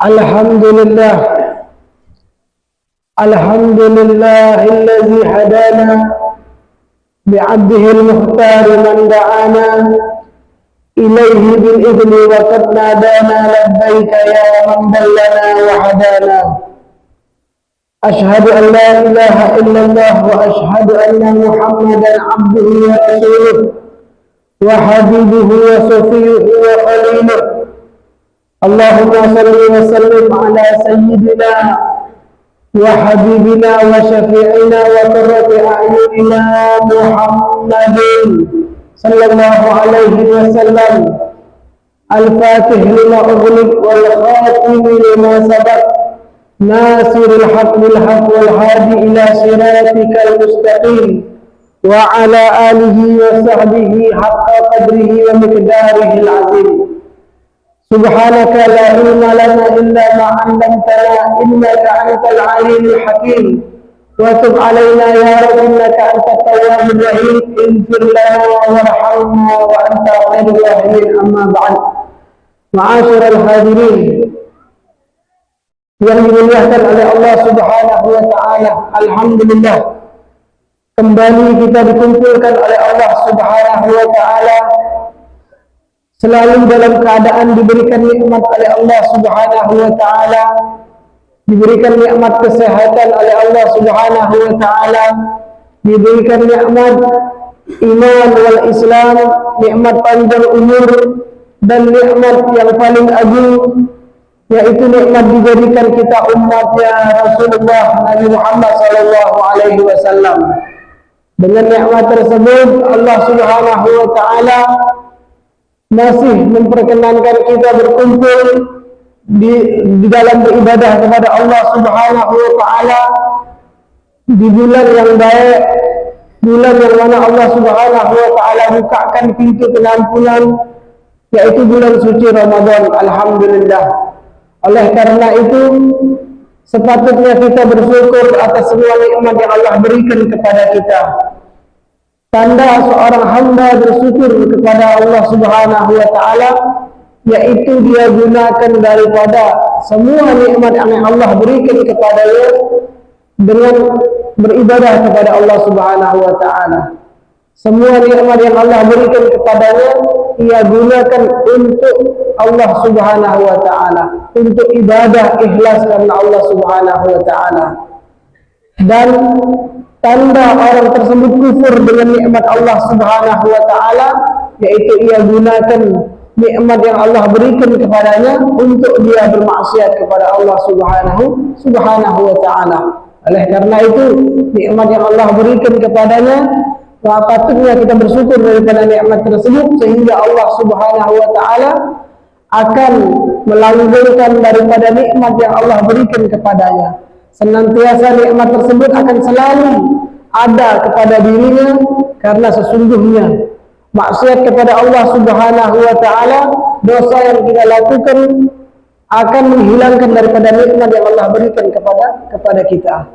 Alhamdulillah, alhamdulillahilladzi hadana bi'abdihil mukhtar man da'ana ilaihi bil idni wa qad nadana labbaika ya man dallana wa hadana. Ashhadu an la ilaha illallah wa ashhadu anna Muhammadan abduhu wa rasuluhu wa habibuhu wa safiyuhu wa khaliluhu. Allahumma salli wa sallim ala sayyidina wa habibina wa syafi'ina wa qurrati a'yunina Muhammadin sallallahu alaihi wasallam al-fatih lima ughliq wal khatim lima sabaq nasirul haq bil haq wal hadi ila siratikal mustaqim wa ala alihi wa sahbihi haqqa qadrihi wa miqdarihi al-azim. Subhanaka la ilma lana illa ma 'allamtana innaka antal alimul hakim wa tub 'alaina ya rabbi innaka antat tawwabur rahim ighfir lana warhamna wa anta khairur rahimin. Amma ba'd. Ma'asyiral hadirin yang dimuliakan oleh Allah Subhanahu wa taala, alhamdulillah kembali kita dikumpulkan oleh Allah Subhanahu wa taala selalu dalam keadaan diberikan nikmat oleh Allah Subhanahu wa taala, diberikan nikmat kesehatan oleh Allah Subhanahu wa taala, diberikan nikmat iman wal Islam, nikmat panjang umur, dan nikmat yang paling agung yaitu nikmat diberikan kita umatnya Rasulullah Nabi Muhammad sallallahu alaihi wasallam. Dengan nikmat tersebut Allah Subhanahu wa taala masih memperkenankan kita berkumpul di dalam beribadah kepada Allah Subhanahu wa taala di bulan yang baik, bulan yang mana Allah Subhanahu wa taala bukakan pintu pengampunan, yaitu bulan suci Ramadan. Alhamdulillah. Oleh karena itu sepatutnya kita bersyukur atas semua nikmat yang Allah berikan kepada kita. Tanda seorang hamba bersyukur kepada Allah Subhanahu wa taala yaitu dia gunakan daripada semua nikmat yang Allah berikan kepadanya dengan beribadah kepada Allah Subhanahu wa taala. Semua nikmat yang Allah berikan kepadanya ia gunakan untuk Allah Subhanahu wa taala, untuk ibadah ikhlas karena Allah Subhanahu wa taala. Dan tanda orang tersebut kufur dengan nikmat Allah Subhanahu wa taala yaitu ia gunakan nikmat yang Allah berikan kepadanya untuk dia bermaksiat kepada Allah Subhanahu wa taala. Oleh karena itu nikmat yang Allah berikan kepadanya, patutnya kita bersyukur daripada nikmat tersebut sehingga Allah Subhanahu wa taala akan melanggengkan daripada nikmat yang Allah berikan kepadanya. Senantiasa nikmat tersebut akan selalu ada kepada dirinya karena sesungguhnya maksiat kepada Allah Subhanahu wa taala, dosa yang kita lakukan akan menghilangkan daripada nikmat yang Allah berikan kepada kita.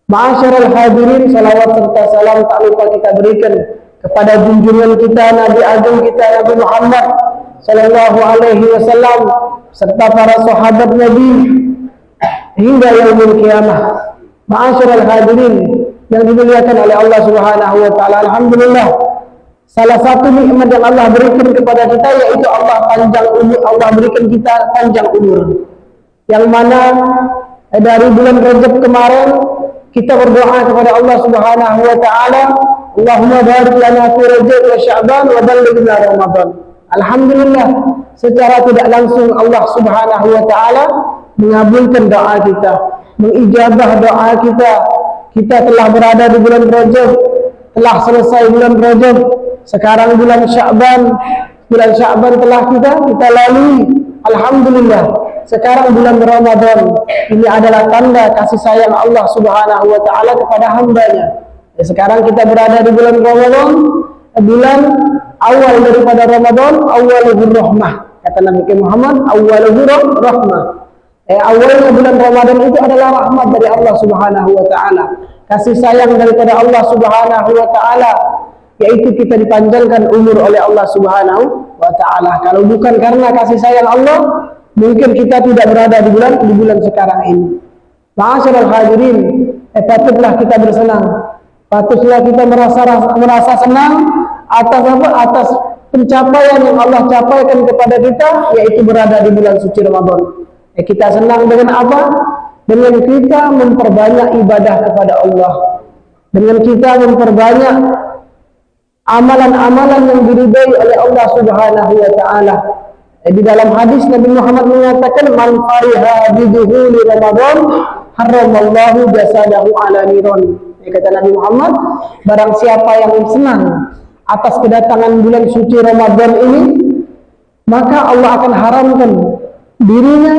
Ma'asyiral hadirin, salawat serta salam tak lupa kita berikan kepada junjungan kita Nabi Agung kita Nabi Muhammad sallallahu alaihi wasallam serta para sahabat Nabi hingga yaumul qiyamah. Ma'asyiral hadirin yang dimuliakan oleh Allah Subhanahu wa taala, alhamdulillah salah satu nikmat yang Allah berikan kepada kita yaitu Allah berikan kita panjang umur. Yang mana dari bulan Rajab kemarin kita berdoa kepada Allah Subhanahu wa taala, Allahumma barik lana fi Rajab wa Sya'ban wa ballighna Ramadan. Alhamdulillah secara tidak langsung Allah Subhanahu wa taala mengabulkan doa kita, mengijabah doa kita. Kita telah berada di bulan Rajab, telah selesai bulan Rajab, sekarang bulan Sya'ban. Bulan Sya'ban telah kita lalui. Alhamdulillah. Sekarang bulan Ramadan. Ini adalah tanda kasih sayang Allah Subhanahu wa taala kepada hambanya. Sekarang kita berada di bulan Ramadan, bulan awal daripada Ramadan, awwaluhur rahmah. Kata Nabi Muhammad, awwaluhur rahmah. Awalnya bulan Ramadan itu adalah rahmat dari Allah Subhanahu wa taala, kasih sayang daripada Allah Subhanahu wa taala, yaitu kita dipanjangkan umur oleh Allah Subhanahu wa taala. Kalau bukan karena kasih sayang Allah, mungkin kita tidak berada di bulan sekarang ini. Ma'asyiral hadirin, patutlah kita bersenang, patutlah kita merasa senang atas apa? Atas pencapaian yang Allah capaikan kepada kita, yaitu berada di bulan suci Ramadan. Kita senang dengan apa? Dengan kita memperbanyak ibadah kepada Allah, dengan kita memperbanyak amalan-amalan yang diridai oleh Allah Subhanahu wa taala. Di dalam hadis Nabi Muhammad mengatakan, man fariha bi duhuli Ramadan haramallahu jasadahu ala niron. Kata Nabi Muhammad, barang siapa yang senang atas kedatangan bulan suci Ramadan ini, maka Allah akan haramkan dirinya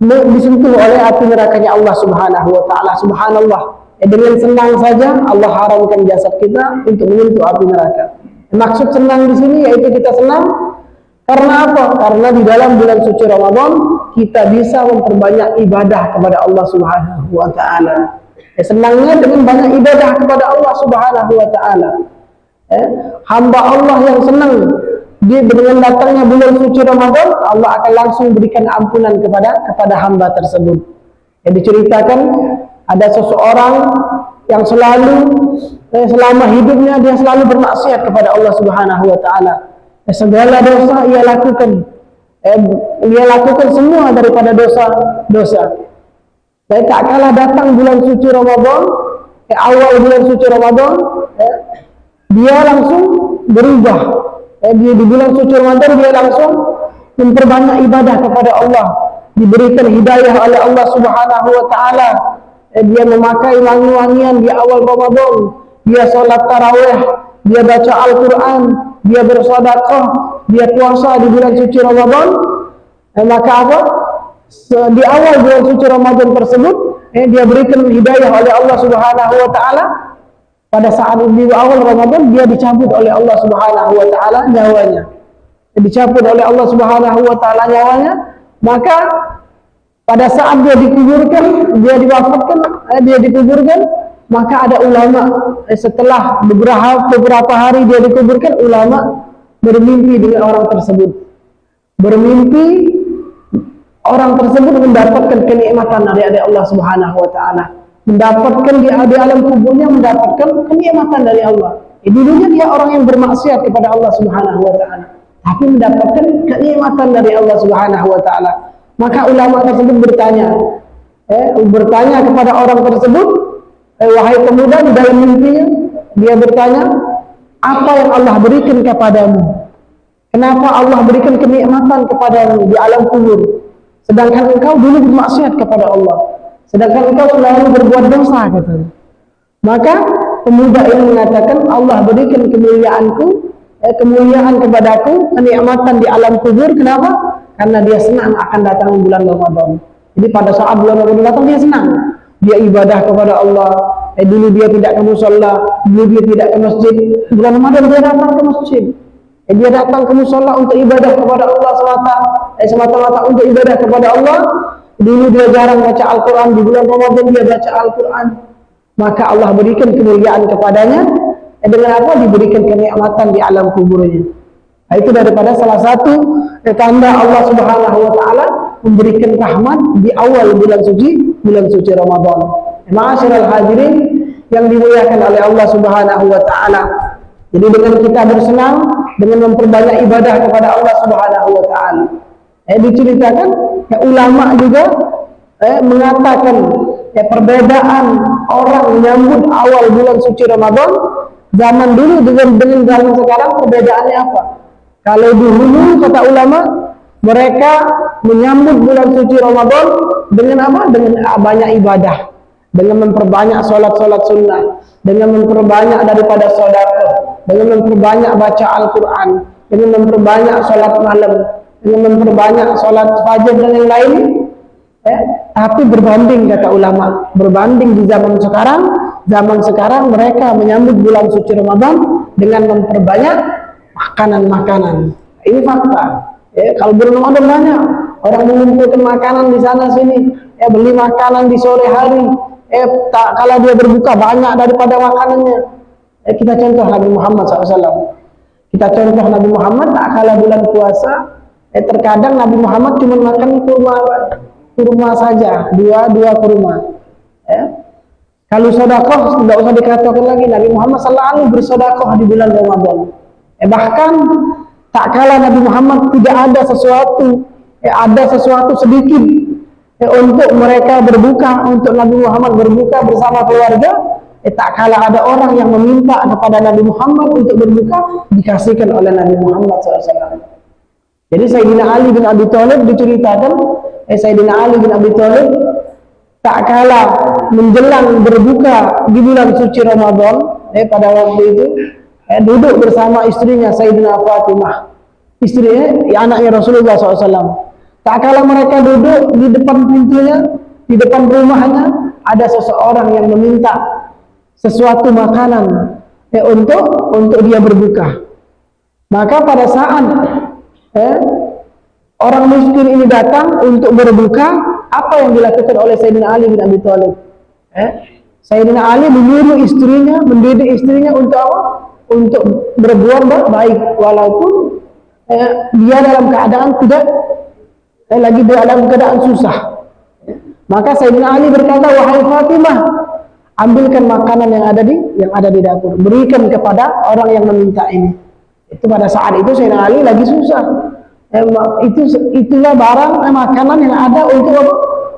disentuh oleh api nerakanya Allah Subhanahu wa taala. Subhanallah. Dengan senang saja Allah haramkan jasad kita untuk menyentuh api neraka. Maksud senang di sini yaitu kita senang karena apa? Karena di dalam bulan suci Ramadan kita bisa memperbanyak ibadah kepada Allah Subhanahu wa taala. Senangnya dengan banyak ibadah kepada Allah Subhanahu wa taala. Hamba Allah yang senang dia dengan datangnya bulan suci Ramadan, Allah akan langsung berikan ampunan kepada hamba tersebut. Diceritakan ada seseorang yang selama hidupnya dia selalu bermaksiat kepada Allah Subhanahu wa taala. Segala dosa ia lakukan semua daripada dosa. Dan tak kalah datang bulan suci Ramadan, awal bulan suci Ramadan, dia langsung berubah. Dia di bulan suci Ramadan dia langsung memperbanyak ibadah kepada Allah, diberikan hidayah oleh Allah Subhanahu wa taala. Dia memakai wangi-wangian di awal Ramadan, dia sholat tarawih, dia baca Al-Quran, dia bersedekah, dia puasa di bulan suci Ramadan. Maka apa? Di awal bulan suci Ramadan tersebut, dia berikan hidayah oleh Allah Subhanahu wa taala. Pada saat di awal Ramadan dia dicabut oleh Allah Subhanahu wa taala nyawanya. Dicabut oleh Allah Subhanahu wa taala nyawanya, maka pada saat dia dikuburkan, dia diwafatkan, dia dikuburkan, maka ada ulama setelah beberapa hari dia dikuburkan, ulama bermimpi dengan orang tersebut. Bermimpi orang tersebut mendapatkan kenikmatan dari Allah Subhanahu wa taala. Mendapatkan di alam kuburnya mendapatkan kenikmatan dari Allah. Dulunya dia orang yang bermaksiat kepada Allah Subhanahu wa taala, tapi mendapatkan kenikmatan dari Allah Subhanahu wa taala. Maka ulama tersebut bertanya kepada orang tersebut, wahai pemuda, di dalam mimpinya dia bertanya, apa yang Allah berikan kepadamu? Kenapa Allah berikan kenikmatan kepadamu di alam kubur, sedangkan engkau dulu bermaksiat kepada Allah, sedangkan engkau selalu berbuat dosa, katanya. Maka pemuda ini mengatakan, Allah berikan kemuliaan kepadaku, kenikmatan di alam kubur. Kenapa? Karena dia senang akan datang bulan Ramadan. Jadi pada saat bulan Ramadan datang dia senang, dia ibadah kepada Allah. Dulu dia tidak ke musholla, dulu dia tidak ke masjid. Bulan Ramadan dia datang ke masjid. Dia datang ke musholla untuk ibadah kepada Allah semata-mata untuk ibadah kepada Allah. Dulu dia jarang baca Al-Quran, di bulan Ramadan dia baca Al-Quran. Maka Allah berikan kemuliaan kepadanya. Dengan apa? Diberikan kenikmatan di alam kuburnya. Itu daripada salah satu tanda Allah Subhanahu wa taala memberikan rahmat di awal bulan suci Ramadan. Ma'asyiral hadirin yang dimuliakan oleh Allah Subhanahu wa taala. Jadi dengan kita bersenang, dengan memperbanyak ibadah kepada Allah Subhanahu wa taala. Diceritakan ulama juga mengatakan perbedaan orang menyambut awal bulan suci Ramadan zaman dulu dengan zaman sekarang, perbedaannya apa? Kalau dulu kata ulama, mereka menyambut bulan suci Ramadan dengan apa? Dengan banyak ibadah, dengan memperbanyak sholat sunnah, dengan memperbanyak daripada sedekah, dengan memperbanyak baca Al-Quran, dengan memperbanyak sholat malam, dengan memperbanyak sholat fajar dan yang lain. Tapi berbanding kata ulama, berbanding di zaman sekarang mereka menyambut bulan suci Ramadan dengan memperbanyak makanan. Ini fakta. Kalau bulan Ramadan banyak orang mengumpulkan makanan di sana sini, beli makanan di sore hari. Kalau dia berbuka banyak daripada makanannya. Kita contoh Nabi Muhammad SAW. Kita contoh Nabi Muhammad tak kalah bulan puasa, Terkadang Nabi Muhammad cuma makan kurma saja, dua kurma. Kalau sedekah tidak usah dikatakan lagi, Nabi Muhammad selalu bersedekah di bulan Ramadan. Bahkan tak kala Nabi Muhammad tidak ada sesuatu sedikit untuk mereka berbuka, untuk Nabi Muhammad berbuka bersama keluarga. Tak kala ada orang yang meminta kepada Nabi Muhammad untuk berbuka, dikasihkan oleh Nabi Muhammad SAW. Jadi Sayyidina Ali bin Abi Thalib diceritakan, Sayyidina Ali bin Abi Thalib tak kala menjelang berbuka di bulan suci Ramadan, pada waktu itu duduk bersama istrinya Sayyidina Fatimah, istrinya, anaknya Rasulullah SAW. Tak kala mereka duduk di depan pintunya, di depan rumahnya, ada seseorang yang meminta sesuatu makanan untuk dia berbuka. Maka pada saat orang miskin ini datang untuk berbuka, apa yang dilakukan oleh Sayyidina Ali bin Abi Thalib? Sayyidina Ali menyuruh istrinya, mendidik istrinya untuk apa? Untuk berbuat baik, walaupun dia dalam keadaan tidak lagi dalam keadaan susah. Maka Sayyidina Ali berkata, wahai Fatimah, ambilkan makanan yang ada di dapur, berikan kepada orang yang meminta ini. Itu pada saat itu Sayyidina Ali lagi susah. Itulah barang makanan yang ada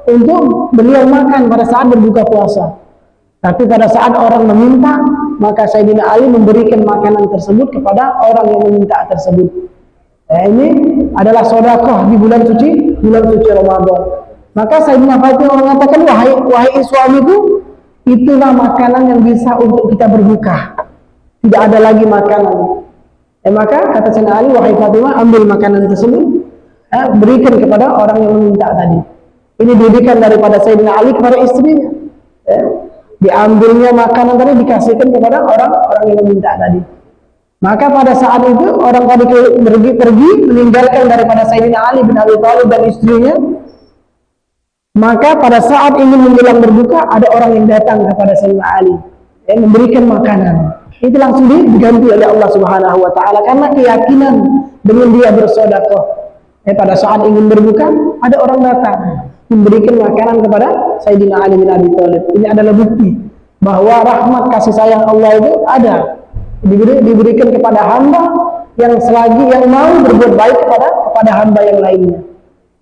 untuk beliau makan pada saat berbuka puasa. Tapi pada saat orang meminta, maka Sayyidina Ali memberikan makanan tersebut kepada orang yang meminta tersebut. Ini adalah sedekah di bulan suci Ramadan. Maka Sayyidina Fatimah mengatakan, wahai suamiku, itulah makanan yang bisa untuk kita berbuka. Tidak ada lagi makanan. Maka kata Sayyidina Ali, wahai Fatimah, ambil makanan tersebut, berikan kepada orang yang meminta tadi. Ini didikan daripada Sayyidina Ali kepada istrinya. Diambilnya makanan tadi, dikasihkan kepada orang yang meminta tadi. Maka pada saat itu orang tadi pergi meninggalkan daripada Sayyidina Ali bin Abi Thalib dan istrinya. Maka pada saat ingin menjelang berbuka, ada orang yang datang kepada Sayyidina Ali memberikan makanan. Itu langsung diganti oleh Allah Subhanahu wa taala karena keyakinan dengan dia bersedekah. Pada saat ingin berbuka, ada orang datang memberikan makanan kepada Sayyidina Ali bin Abi Thalib. Ini adalah bukti bahwa rahmat kasih sayang Allah itu ada, diberikan kepada hamba yang selagi yang mau berbuat baik kepada hamba yang lainnya.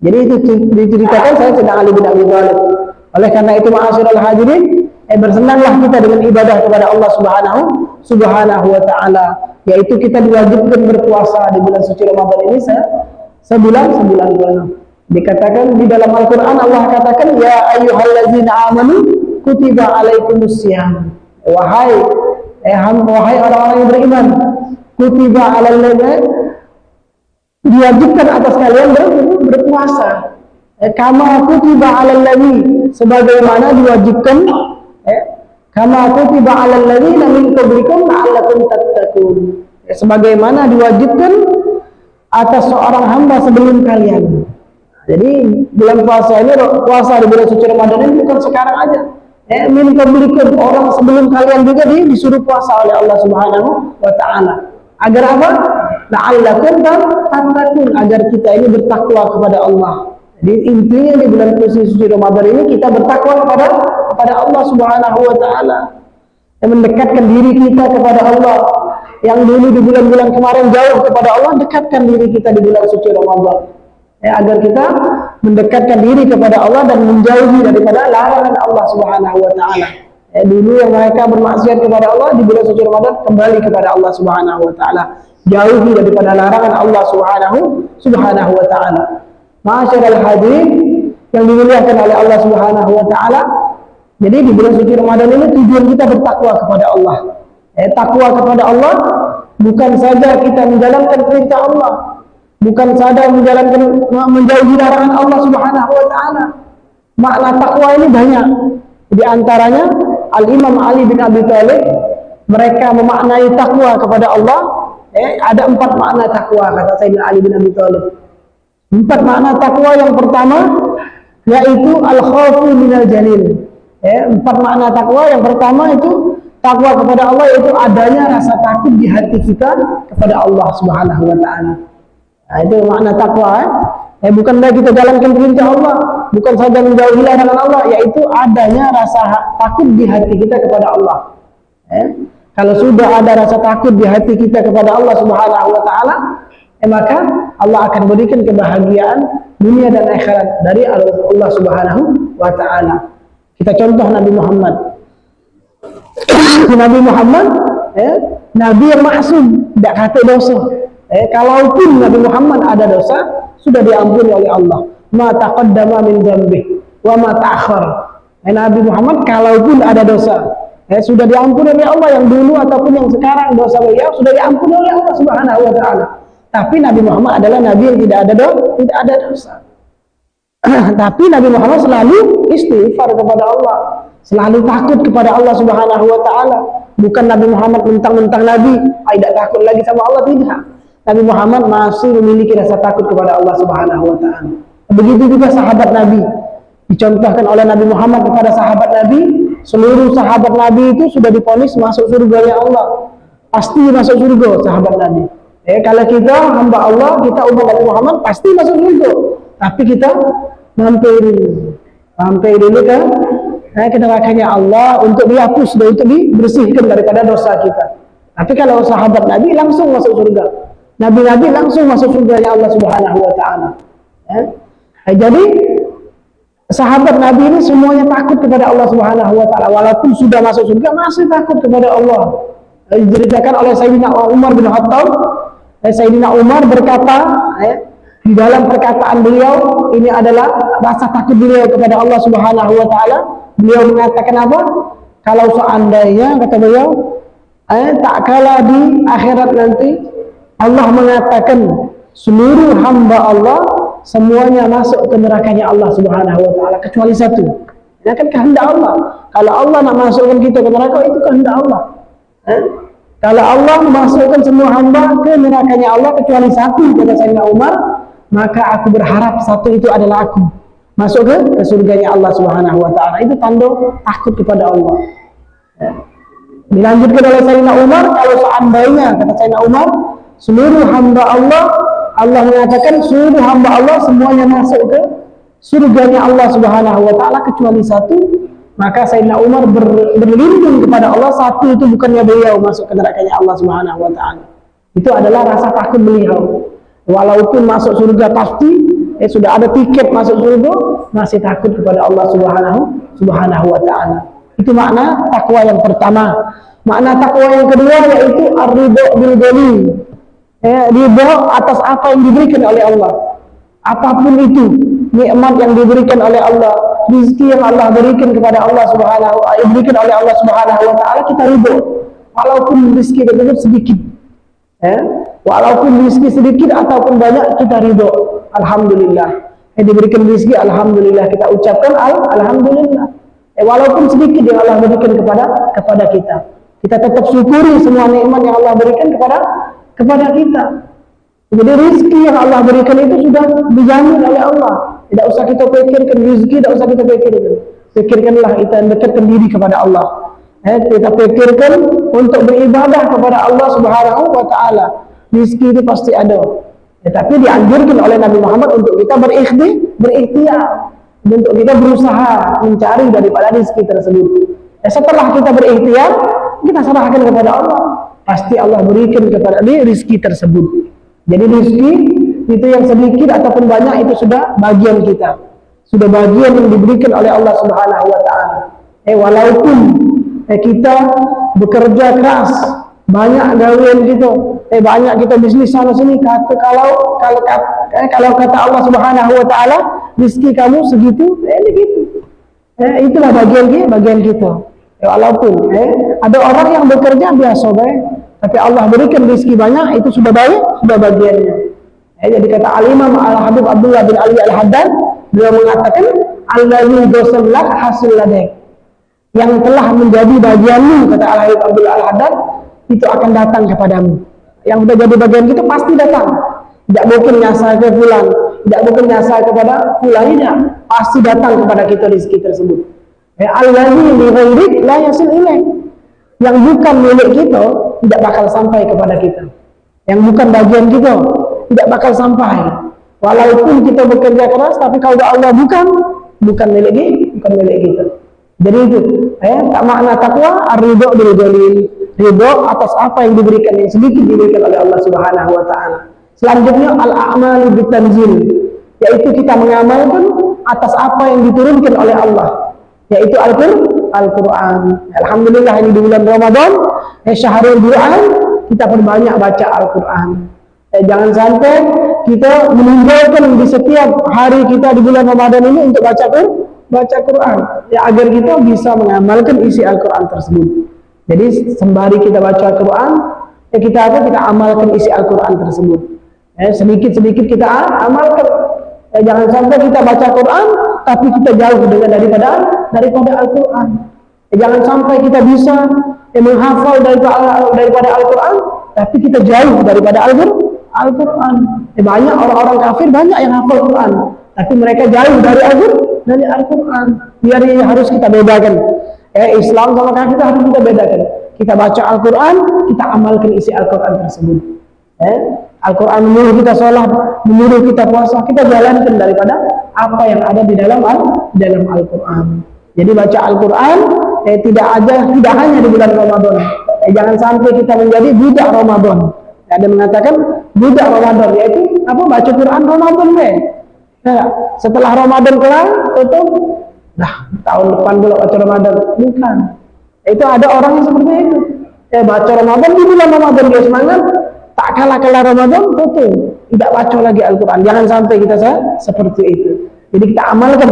Jadi itu diceritakan Sayyidina Ali bin Abi Thalib. Oleh karena itu, ma'asyiral hadirin, bersenanglah kita dengan ibadah kepada Allah Subhanahu wa taala, yaitu kita diwajibkan berpuasa di bulan suci Ramadan ini sebulan penuh. Dikatakan di dalam Al-Qur'an, Allah katakan, ya ayyuhallazina amanu kutiba alaikumusiyam. Wahai orang-orang yang beriman, kutiba alal ladzina, diwajibkan atas kalian berpuasa. Kama kutiba alal ladzina, sebagaimana diwajibkan kama kutiba alal ladzina min qablikum la'allakum tattaqun. Sebagaimana diwajibkan atas seorang hamba sebelum kalian. Jadi bulan puasa ini, puasa di bulan suci Ramadan ini bukan sekarang aja. Min qablikum, orang sebelum kalian juga disuruh puasa oleh Allah Subhanahu wa taala. Agar apa? La'allakum tattaqun, agar kita ini bertakwa kepada Allah. Jadi intinya di bulan suci Ramadan ini kita bertakwa kepada Allah Subhanahu wa taala. Yang mendekatkan diri kita kepada Allah. Yang dulu di bulan-bulan kemarin jauh kepada Allah, dekatkan diri kita di bulan suci Ramadan. Agar kita mendekatkan diri kepada Allah dan menjauhi daripada larangan Allah Subhanahu wa taala. Dulu yang mereka bermaksiat kepada Allah, di bulan suci Ramadan kembali kepada Allah Subhanahu wa taala. Jauhi daripada larangan Allah Subhanahu wa taala. Ma'asyiral hadirin yang dimuliakan oleh Allah Subhanahu wa taala. Jadi di bulan suci Ramadan ini tujuan kita bertakwa kepada Allah. Takwa kepada Allah bukan saja kita menjalankan perintah Allah, bukan saja menjauhi larangan Allah Subhanahu wa taala. Makna takwa ini banyak. Di antaranya Al-Imam Ali bin Abi Thalib, mereka memaknai takwa kepada Allah. Ada 4 makna takwa, kata Sayyidina Ali bin Abi Thalib. 4 makna takwa. Yang pertama yaitu al-khawfu minal jalil. 4 makna takwa. Yang pertama itu takwa kepada Allah, yaitu adanya rasa takut di hati kita kepada Allah Subhanahu wa taala. Nah, itu makna takwa. Bukan lagi kita jalankan perintah Allah, bukan saja menjauhi larangan Allah, yaitu adanya rasa takut di hati kita kepada Allah. Kalau sudah ada rasa takut di hati kita kepada Allah Subhanahu wa taala, maka Allah akan berikan kebahagiaan dunia dan akhirat dari Allah Subhanahu wa taala. Kita contoh Nabi Muhammad. Nabi Muhammad, Nabi yang maksum, tidak kata dosa. Kalaupun Nabi Muhammad ada dosa, sudah diampuni oleh Allah. Ma taqaddama min dzambih wa ma ta'akhkhar. Nabi Muhammad kalaupun ada dosa, sudah diampuni oleh Allah, yang dulu ataupun yang sekarang dosa beliau sudah diampuni oleh Allah Subhanahu wa taala. Tapi Nabi Muhammad adalah nabi yang tidak ada dosa. Tapi Nabi Muhammad selalu istighfar kepada Allah, selalu takut kepada Allah Subhanahu wa taala. Bukan Nabi Muhammad mentang-mentang nabi, tidak takut lagi sama Allah, tidak. Nabi Muhammad masih memiliki rasa takut kepada Allah Subhanahu wa taala. Begitu juga sahabat Nabi. Dicontohkan oleh Nabi Muhammad kepada sahabat Nabi, seluruh sahabat Nabi itu sudah divonis masuk surganya Allah. Pasti masuk surga sahabat Nabi. Kalau kita hamba Allah, kita umat Nabi Muhammad, pasti masuk surga. Tapi kita mampir dulu ke nerakanya Allah untuk dihapus dan untuk dibersihkan daripada dosa kita. Tapi kalau sahabat Nabi langsung masuk surga. Nabi-nabi langsung masuk surganya Allah Subhanahu wa taala. Jadi sahabat Nabi ini semuanya takut kepada Allah Subhanahu wa taala, walaupun sudah masuk surga masih takut kepada Allah. Diceritakan oleh Sayyidina Umar bin Khattab, Sayyidina Umar berkata, di dalam perkataan beliau ini adalah rasa takut beliau kepada Allah Subhanahu wa taala. Beliau mengatakan apa? Kalau seandainya, kata beliau, tak kala di akhirat nanti Allah mengatakan seluruh hamba Allah semuanya masuk ke nerakanya Allah Subhanahu wa taala kecuali satu. Ini kan kehendak Allah. Kalau Allah nak masukkan kita ke neraka, itu kehendak Allah. Kalau Allah memasukkan semua hamba ke nerakanya Allah kecuali satu, kata Sayyidina Umar, maka aku berharap satu itu adalah aku masuk ke surganya Allah Subhanahu wa taala. Itu tanda takut kepada Allah. Dilanjutkan oleh Sayyidina Umar, kalau seandainya, kata Sayyidina Umar, seluruh hamba Allah, Allah mengatakan seluruh hamba Allah semuanya masuk ke surganya Allah Subhanahu wa taala kecuali satu, maka Sayyidina Umar berlindung kepada Allah, satu itu bukannya beliau masuk ke nerakanya Allah Subhanahu wa taala. Itu adalah rasa takut beliau. Walaupun masuk surga pasti, sudah ada tiket masuk surga, masih takut kepada Allah Subhanahu wa taala. Itu makna takwa yang pertama. Makna takwa yang kedua yaitu ar-ridha bil ghani. Ridha atas apa yang diberikan oleh Allah. Apapun itu, nikmat yang diberikan oleh Allah, rezeki yang Allah berikan kepada Allah diberikan oleh Allah Subhanahu wa taala, kita ridha. Walaupun rezeki tersebut sedikit. Walaupun rezeki sedikit ataupun banyak, kita ridha. Alhamdulillah. Diberikan rezeki, alhamdulillah, kita ucapkan alhamdulillah. Walaupun sedikit yang Allah berikan kepada kita, kita tetap syukuri semua nikmat yang Allah berikan kepada kita. Jadi rezeki yang Allah berikan itu sudah dijamin oleh Allah. Tidak usah kita pikirkan rezeki, tidak usah kita pikirkan. Pikirkanlah kita dekatkan diri kepada Allah. Kita pikirkan untuk beribadah kepada Allah Subhanahu wa taala. Rezeki itu pasti ada. Tapi dianjurkan oleh Nabi Muhammad untuk kita berikhtiar, untuk kita berusaha mencari daripada rezeki tersebut. Setelah kita berikhtiar, kita serahkan kepada Allah. Pasti Allah berikan kepada dia rezeki tersebut. Jadi rezeki itu yang sedikit ataupun banyak itu sudah bagian kita. Sudah bagian yang diberikan oleh Allah Subhanahu wa taala. Walaupun kita bekerja keras, banyak gawean kita, banyak kita bisnis sana sini, kalau kata Allah Subhanahu wa taala, rezeki kamu segitu, begitu. Itulah bagian kita. Walaupun ada orang yang bekerja biasa baik, tapi Allah berikan rezeki banyak, itu sudah baik, sudah bagiannya. Jadi kata Al-Imam Al-Habib Abdullah bin Ali Al-Haddad, beliau mengatakan allazi dosalak hasil ladek, yang telah menjadi bagianmu, kata Al-Habib Abdullah Al-Haddad, itu akan datang kepadamu. Yang sudah jadi bagian kita pasti datang. Tidak mungkin nyasar ke fulan, tidak mungkin nyasar kepada fulan, tidak, pasti datang kepada kita rezeki tersebut. Allazi li ghairik la yasil ilaih, yang bukan milik kita tidak bakal sampai kepada kita, yang bukan bagian kita tidak bakal sampai. Walaupun kita bekerja keras, tapi kalau Allah bukan milik kita. Jadi itu, tak makna takwa ar-ridho bil jalil, ridho atas apa yang diberikan, yang sedikit diberikan oleh Allah Subhanahu wa taala. Selanjutnya al-a'malu bitanzil, yaitu kita mengamalkan atas apa yang diturunkan oleh Allah, yaitu Al-Quran. Alhamdulillah ini di bulan Ramadan, syahrul Quran, kita perbanyak baca Al-Quran. Jangan sampai kita meninggalkan di setiap hari kita di bulan Ramadan ini untuk baca Quran, ya, agar kita bisa mengamalkan isi Al-Quran tersebut. Jadi sembari kita baca Quran, kita amalkan isi Al-Quran tersebut. Sedikit-sedikit kita amalkan. Jangan sampai kita baca Quran tapi kita jauh daripada Al-Quran. Jangan sampai kita bisa menghafal daripada Al-Quran tapi kita jauh daripada Al-Quran. Banyak orang-orang kafir banyak yang hafal Quran tapi mereka jauh dari Al-Quran. Biar ini harus kita bedakan. Islam sama kafir harus kita bedakan. Kita baca Al-Quran, kita amalkan isi Al-Quran tersebut. Al-Quran menyuruh kita sholat, menyuruh kita puasa, kita jalankan daripada apa yang ada di dalam Al-Quran. Jadi baca Al-Quran tidak hanya di bulan Ramadan. Jangan sampai kita menjadi budak Ramadan. Ada mengatakan budak Ramadan, yaitu apa? Baca Quran Ramadan setelah Ramadan kelar, tutup. Tahun depan pula baca Ramadan. Bukan. Itu ada orang yang seperti itu. Baca Ramadan di bulan Ramadan dia semangat. Tak kalah Ramadan, tutup. Tidak baca lagi Al-Quran. Jangan sampai kita seperti itu. Jadi kita amalkan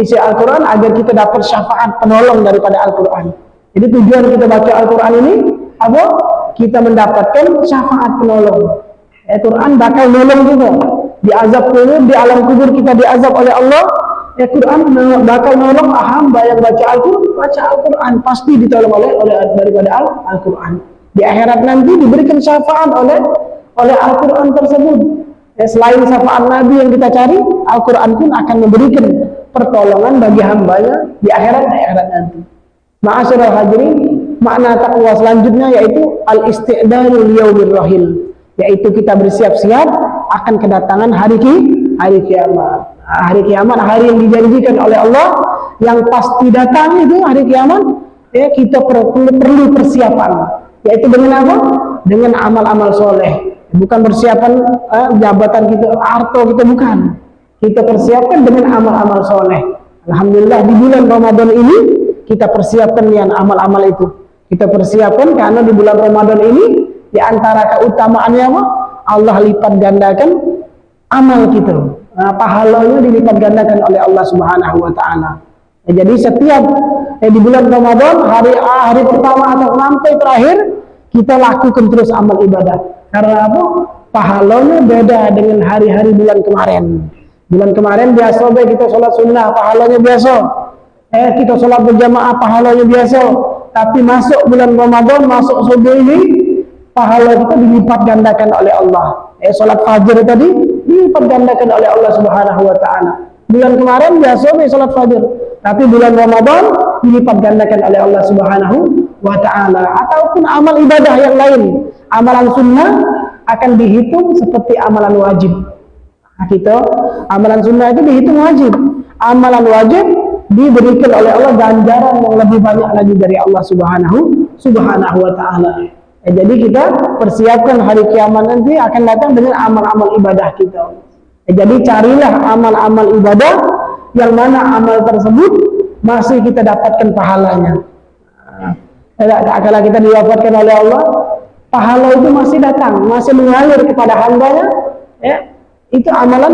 isi Al-Quran agar kita dapat syafaat penolong daripada Al-Quran. Jadi tujuan kita baca Al-Quran ini apa? Kita mendapatkan syafaat penolong. Al-Quran bakal nolong kita. Di azab kubur, di alam kubur kita diazab oleh Allah. Al-Quran bakal nolong hamba yang baca Al-Quran. Pasti ditolong daripada Al-Quran. Di akhirat nanti diberikan syafaat oleh Al-Quran tersebut. Selain syafaat Nabi yang kita cari, Al-Quran pun akan memberikan pertolongan bagi hambanya di akhirat nanti. Ma'asyiral hadirin, makna takwa selanjutnya yaitu al-isti'dadu liyaumir rahil, yaitu kita bersiap-siap akan kedatangan hari kiamat. Hari kiamat, hari yang dijanjikan oleh Allah, yang pasti datang itu hari kiamat. Kita perlu persiapan. Yaitu dengan apa? Dengan amal-amal soleh. Bukan persiapan jabatan kita, harta kita, bukan. Kita persiapkan dengan amal-amal soleh. Alhamdulillah di bulan Ramadan ini kita persiapkan dengan amal-amal itu. Kita persiapkan karena di bulan Ramadan ini di antara keutamaannya apa? Allah lipat gandakan amal kita. Pahalanya dilipat gandakan oleh Allah Subhanahu wa taala. Jadi setiap di bulan Ramadan hari pertama atau sampai terakhir kita lakukan terus amal ibadah. Karena apa? Pahalanya beda dengan hari-hari bulan kemarin. Bulan kemarin biasa kita sholat sunnah, pahalanya biasa. Kita sholat berjamaah, pahalanya biasa. Tapi masuk bulan Ramadan, masuk subuh ini, pahala kita dilipat gandakan oleh Allah. Sholat fajar tadi dilipat gandakan oleh Allah Subhanahu wa taala. Bulan kemarin biasa sholat fajar, tapi bulan Ramadan dilipat gandakan oleh Allah Subhanahu wa ta'ala. Ataupun amal ibadah yang lain, amalan sunnah akan dihitung seperti amalan wajib. Amalan sunnah itu dihitung wajib. Amalan wajib diberikan oleh Allah ganjaran yang lebih banyak lagi dari Allah Subhanahu wa ta'ala. Jadi kita persiapkan hari kiamat nanti akan datang dengan amal-amal ibadah kita. Jadi carilah amal-amal ibadah yang mana amal tersebut masih kita dapatkan pahalanya. Kalau kita diwafatkan oleh Allah, pahala itu masih datang, masih mengalir kepada hambanya. Itu amalan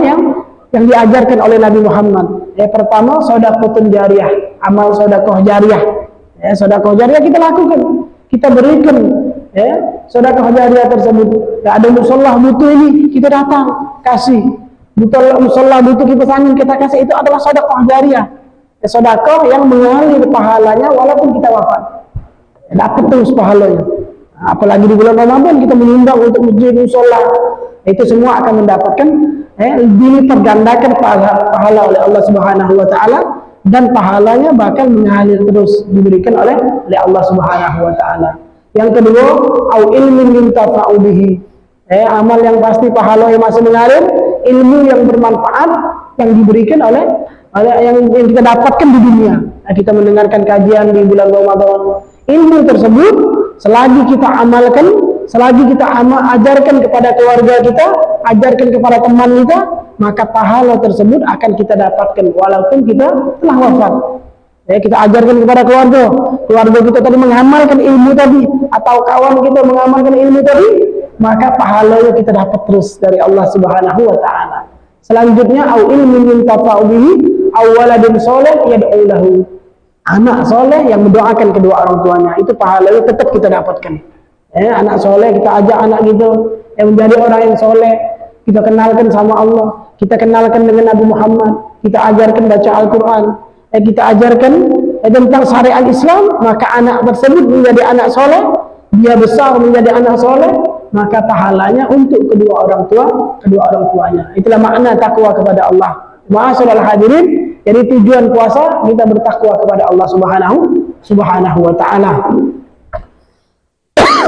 yang diajarkan oleh Nabi Muhammad. Pertama, sedekah jariyah, amal sedekah jariyah. Sedekah jariyah kita lakukan, kita berikan. Sedekah jariyah tersebut. Ada musholah butuh ini, kita datang kasih. Musholah butuh kita sangin, kita kasih. Itu adalah sedekah jariyah. Sedekah yang mengalir pahalanya walaupun kita wafat. Dapat terus pahalanya. Apalagi di bulan Ramadan kita menyumbang untuk masjid, mushola, itu semua akan mendapatkan dilipat gandakan pahala oleh Allah Subhanahu wa taala, dan pahalanya bakal mengalir terus diberikan oleh Allah Subhanahu wa taala. Yang kedua, au ilmin yuntafa'u bihi, Amal yang pasti pahala yang masih mengalir, ilmu yang bermanfaat yang diberikan oleh yang kita dapatkan di dunia. Kita mendengarkan kajian di bulan Ramadan, ilmu tersebut selagi kita amalkan, selagi kita ajarkan kepada keluarga kita, ajarkan kepada teman kita, maka pahala tersebut akan kita dapatkan walaupun kita telah wafat. Kita ajarkan kepada keluarga kita tadi mengamalkan ilmu tadi, atau kawan kita mengamalkan ilmu tadi, maka pahalanya kita dapat terus dari Allah Subhanahu wa taala. Selanjutnya, au ilmin yuntafa'u bihi aw waladin shalih yad'u lahu. Anak soleh yang mendoakan kedua orang tuanya, itu pahalanya tetap kita dapatkan. Anak soleh, kita ajak anak gitu yang menjadi orang yang soleh, kita kenalkan sama Allah, kita kenalkan dengan Nabi Muhammad, kita ajarkan baca Al-Quran, kita ajarkan tentang syariat Islam, maka anak tersebut menjadi anak soleh, dia besar menjadi anak soleh, maka pahalanya untuk kedua orang tuanya. Itulah makna takwa kepada Allah. Ma'asyiral hadirin, jadi tujuan puasa kita bertakwa kepada Allah Subhanahu wa taala.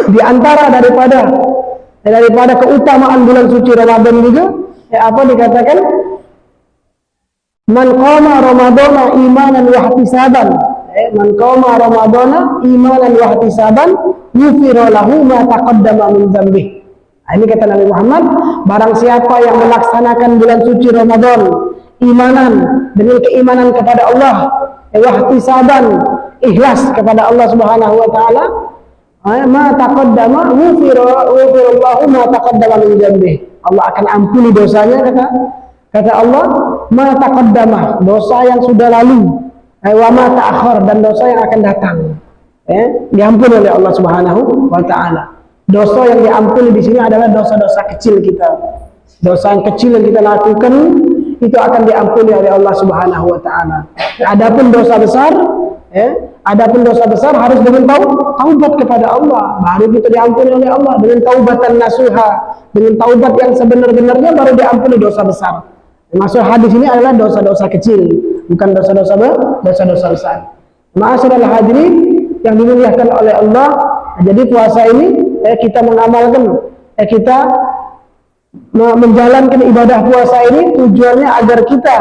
Di antara daripada keutamaan bulan suci Ramadan juga, apa dikatakan? Man qama Ramadana imanan wa ihtisaban. Man qama Ramadana imanan wa ihtisaban, yufira lahu ma taqaddama min dzambih. Ini kata Nabi Muhammad, barang siapa yang melaksanakan bulan suci Ramadan imanan, dengan keimanan kepada Allah, wahtisaban, ikhlas kepada Allah Subhanahu wa taala, ma taqaddama ghufirallahu ma taqaddama min dzambih. Allah akan ampuni dosanya, kata Allah, ma taqaddama, dosa yang sudah lalu, wa ma ta'akhir, dan dosa yang akan datang. Diampuni oleh Allah Subhanahu wa taala. Dosa yang diampuni di sini adalah dosa-dosa kecil kita. Dosa yang kecil yang kita lakukan itu akan diampuni oleh Allah Subhanahu wa taala. Adapun dosa besar, harus dengan taubat kepada Allah, baru kita diampuni oleh Allah. Dengan taubatan nasuha, dengan taubat yang sebenar-benarnya, baru diampuni dosa besar. Maksud hadis ini adalah dosa-dosa kecil, bukan dosa-dosa besar. Ma'asyiral hadirin yang dimuliakan oleh Allah, jadi puasa ini kita mengamalkan, kita menjalankan ibadah puasa ini tujuannya agar kita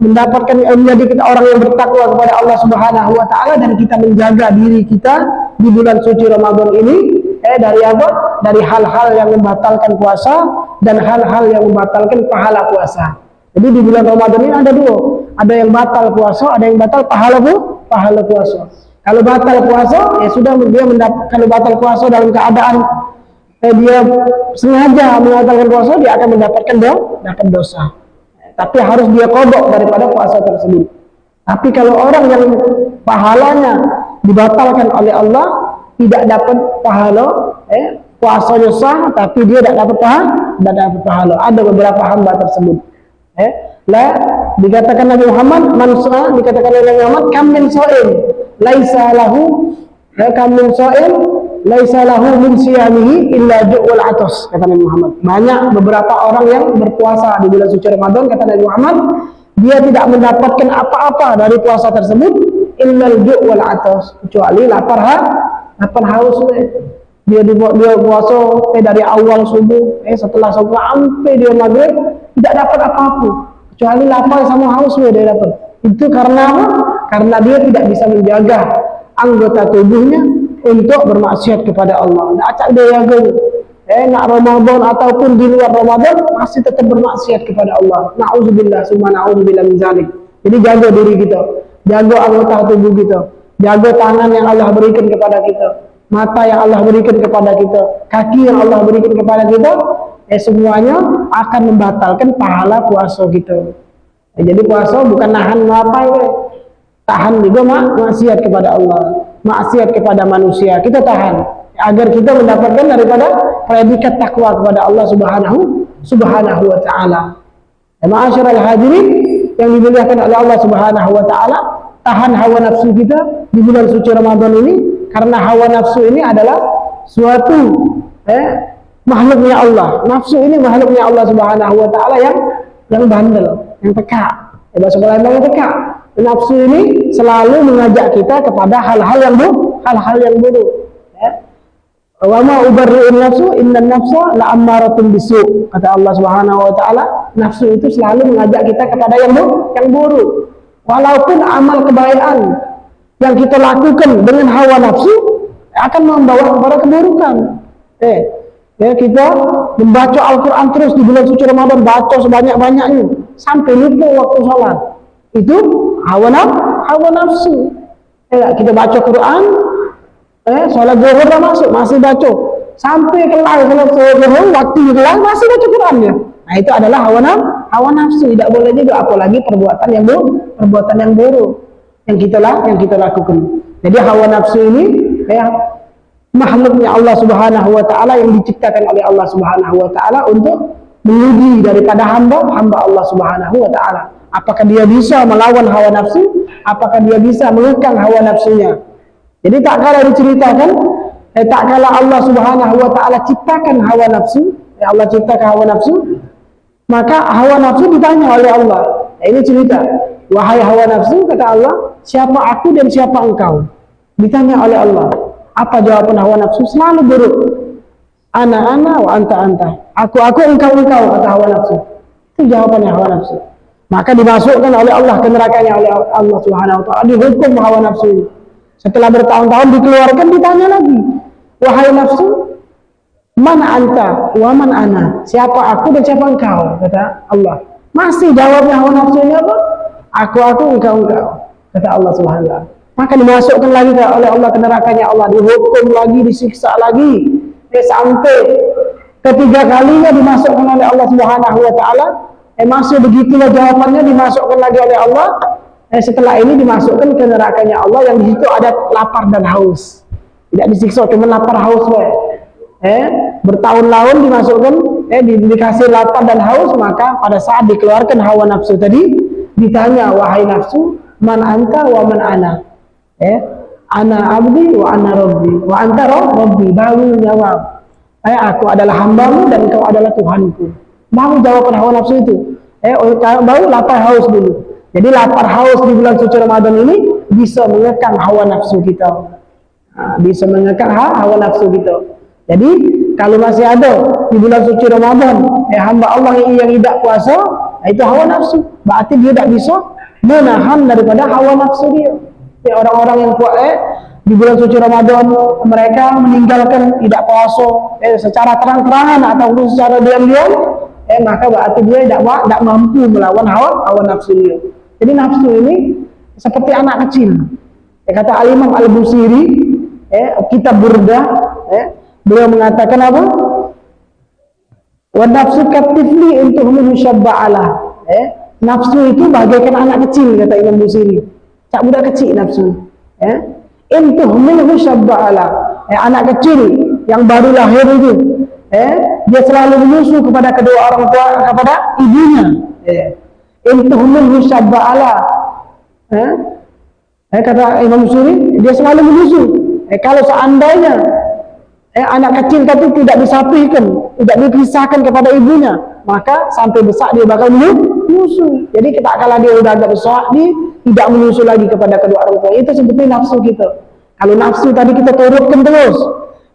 mendapatkan, menjadi kita orang yang bertakwa kepada Allah Subhanahu wa taala, dan kita menjaga diri kita di bulan suci Ramadan ini dari apa? Dari hal-hal yang membatalkan puasa dan hal-hal yang membatalkan pahala puasa. Jadi di bulan Ramadan ini ada dua, ada yang batal puasa, ada yang batal pahala puasa. Kalau batal puasa, ya sudah, dia kalau batal puasa dalam keadaan dia sengaja membatalkan puasa, dia akan mendapatkan dosa. Tapi harus dia qadha daripada puasa tersebut. Tapi kalau orang yang pahalanya dibatalkan oleh Allah, tidak dapat pahala, puasanya sah, tapi dia tidak dapat pahala. Ada beberapa hamba tersebut. Dikatakan Nabi Muhammad, dikatakan oleh Nabi Muhammad, kam min sha'im laisa lahu min siyamihi illa ju'wal atas, kata Nabi Muhammad. Banyak beberapa orang yang berpuasa di bulan suci Ramadan, kata Nabi Muhammad, dia tidak mendapatkan apa-apa dari puasa tersebut illa ju'wal atas, kecuali lapar haus. Dia puasa dari awal subuh, setelah subuh sampai dia maghrib tidak dapat apa-apa, kecuali lapar sama haus dia dapat. Itu karena apa? Karena dia tidak bisa menjaga anggota tubuhnya untuk bermaksiat kepada Allah. Acak dia jaga, nak Ramadan ataupun di luar Ramadan masih tetap bermaksiat kepada Allah. Na'udzubillah, summa na'udzubillah min zalik. Jadi jaga diri kita, jaga anggota tubuh kita, jaga tangan yang Allah berikan kepada kita, mata yang Allah berikan kepada kita, kaki yang Allah berikan kepada kita, semuanya akan membatalkan pahala puasa kita. Jadi puasa bukan nahan ngapain, tahan juga maksiat kepada Allah, maksiat kepada manusia, kita tahan agar kita mendapatkan daripada predikat takwa kepada Allah Subhanahu wa taala. Ma'asyiral hadirin yang dimuliakan oleh Allah Subhanahu wa taala, tahan hawa nafsu kita di bulan suci Ramadan ini, karena hawa nafsu ini adalah suatu makhluknya Allah. Nafsu ini makhluknya Allah Subhanahu wa taala yang bandel, yang peka. Bahasa Palembang yang peka. Nafsu ini selalu mengajak kita kepada hal-hal yang buruk. Wa ma ubarri'un nafsu innan nafsa la'ammaratun bisu. Kata Allah Subhanahu wa taala, nafsu itu selalu mengajak kita kepada yang buruk. Walaupun amal kebaikan yang kita lakukan dengan hawa nafsu akan membawa kepada keburukan. Kita membaca Al-Quran terus di bulan suci Ramadan, baca sebanyak-banyaknya sampai lupa waktu sholat. Itu hawa nafsu. Kita baca Quran, sholat zuhur dah masuk, masih baca sampai kelar sholat zuhur, waktu kelar masih baca Qurannya. Nah, itu adalah hawa nafsu. Tidak boleh juga, apalagi perbuatan yang buruk yang kita lakukan. Jadi hawa nafsu ini makhluknya Allah Subhanahu wa taala yang diciptakan oleh Allah Subhanahu wa taala untuk menguji daripada hamba Allah Subhanahu wa taala. Apakah dia bisa melawan hawa nafsu? Apakah dia bisa mengekang hawa nafsunya? Jadi tak kala diceritakan, tak kala Allah Subhanahu wa taala ciptakan hawa nafsu, Allah ciptakan hawa nafsu, maka hawa nafsu ditanya oleh Allah. Ini cerita, wahai hawa nafsu, kata Allah, siapa aku dan siapa engkau? Ditanya oleh Allah. Apa jawaban hawa nafsu? Selalu buruk. Ana wa anta. Aku engkau, kata hawa nafsu. Itu jawabannya hawa nafsu. Maka dimasukkan oleh Allah ke nerakanya oleh Allah Subhanahu wa taala, dihukum hawa nafsu ini. Setelah bertahun-tahun dikeluarkan, ditanya lagi, wahai nafsu, man anta wa man ana? Siapa aku dan siapa engkau? Kata Allah. Masih jawabnya hawa nafsu ini apa? Aku, engkau, kata Allah Subhanahu wa taala. Maka dimasukkan lagi oleh Allah ke nerakanya Allah, dihukum lagi, disiksa lagi, sampai ketiga kalinya dimasukkan oleh Allah Subhanahu wa taala. Masih begitulah jawabannya, dimasukkan lagi oleh Allah. Setelah ini dimasukkan ke nerakanya Allah yang di situ ada lapar dan haus. Tidak disiksa, cuma lapar haus. Bertahun-tahun dimasukkan, dikasih lapar dan haus. Maka pada saat dikeluarkan hawa nafsu tadi, ditanya, wahai nafsu, man anta wa man ana? Ana abdi wa ana rabbi wa anta rabbi. Baru jawab, aku adalah hambamu dan engkau adalah Tuhanku. Baru jawaban hawa nafsu itu. Baru lapar haus dulu. Jadi lapar haus di bulan suci Ramadan ini bisa mengekang hawa nafsu kita. Bisa mengekang hawa nafsu kita. Jadi kalau masih ada di bulan suci Ramadan hamba Allah yang tidak puasa, itu hawa nafsu. Berarti dia tidak bisa menahan daripada hawa nafsu dia. Orang-orang yang di bulan suci Ramadan mereka meninggalkan tidak puasa secara terang-terangan ataupun secara diam-diam, maka berarti dia tidak mampu melawan hawa nafsu dia. Jadi nafsu ini seperti anak kecil. Kata Al-Imam Al-Busiri, kitab Burdah, beliau mengatakan apa? Wa nafsu katifli untuk musyabba'ala. Nafsu itu bagaikan anak kecil, kata Imam Busiri. Cak budak kecil nafsu. Intuh minhu syabba'ala. Anak kecil yang baru lahir itu, dia selalu menyusu kepada kedua orang tua, kepada ibunya. Intuh minhu syabba'ala. Kata Imam Busiri, dia selalu menyusu. Kalau seandainya anak kecil itu tidak disapihkan, tidak dipisahkan kepada ibunya, maka sampai besar dia bakal menyusu. Jadi kita kala dia udah agak besar, dia tidak menyusu lagi kepada kedua orang tua. Itu seperti nafsu kita. Kalau nafsu tadi kita turutkan terus,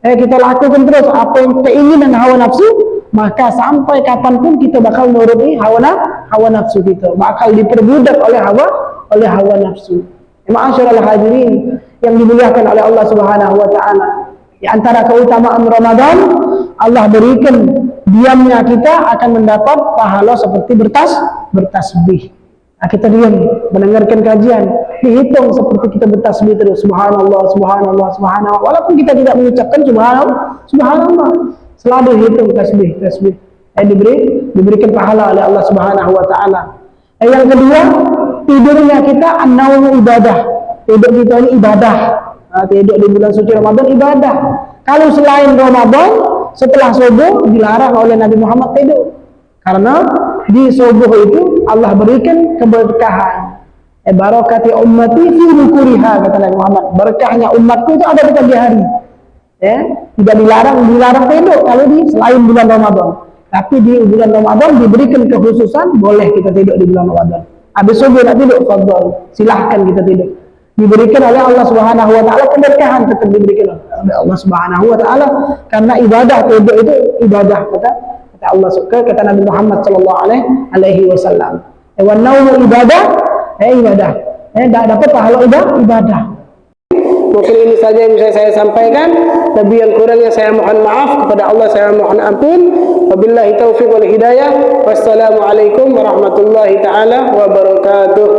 kita lakukan terus apa yang keinginan hawa nafsu, maka sampai kapanpun kita bakal nuruti hawa nafsu kita, bakal diperbudak oleh hawa nafsu. Ma'asyiral hadirin yang dimuliakan oleh Allah Subhanahu wa taala. Di antara keutamaan Ramadan, Allah berikan diamnya kita akan mendapat pahala seperti bertasbih. Nah, kita diam mendengarkan kajian, dihitung seperti kita bertasbih terus, subhanallah, subhanallah, subhanallah. Walaupun kita tidak mengucapkan subhanallah, selalu hitung tasbih. Diberikan pahala oleh Allah Subhanahu wa taala. Yang kedua, tidurnya kita an-naumu ibadah. Tidur kita ini ibadah. Tidur di bulan suci Ramadan ibadah. Kalau selain Ramadan, setelah subuh dilarang oleh Nabi Muhammad tidur. Karena di subuh itu Allah berikan keberkahan. Barakati ummati fi nukuriha, kata Nabi Muhammad. Berkahnya umatku itu ada di pagi hari. Tidak dilarang tidur kalau di selain bulan Ramadan. Tapi di bulan Ramadan diberikan kekhususan, boleh kita tidur di bulan Ramadan. Habis subuh nak tidur, fadhal, silahkan kita tidur. diberikan oleh Allah Subhanahu wa taala, keberkahan tetap diberikan oleh Allah Subhanahu wa taala karena ibadah wudu itu ibadah kata Allah kata Nabi Muhammad sallallahu alaihi wasallam. Wan naumu ibadah, ibadah. Dapat pahala ibadah. Mungkin ini saja yang bisa saya sampaikan. Lebih yang kurangnya saya mohon maaf, kepada Allah saya mohon ampun. Wabillahi taufiq wal hidayah. Wassalamualaikum warahmatullahi taala wabarakatuh.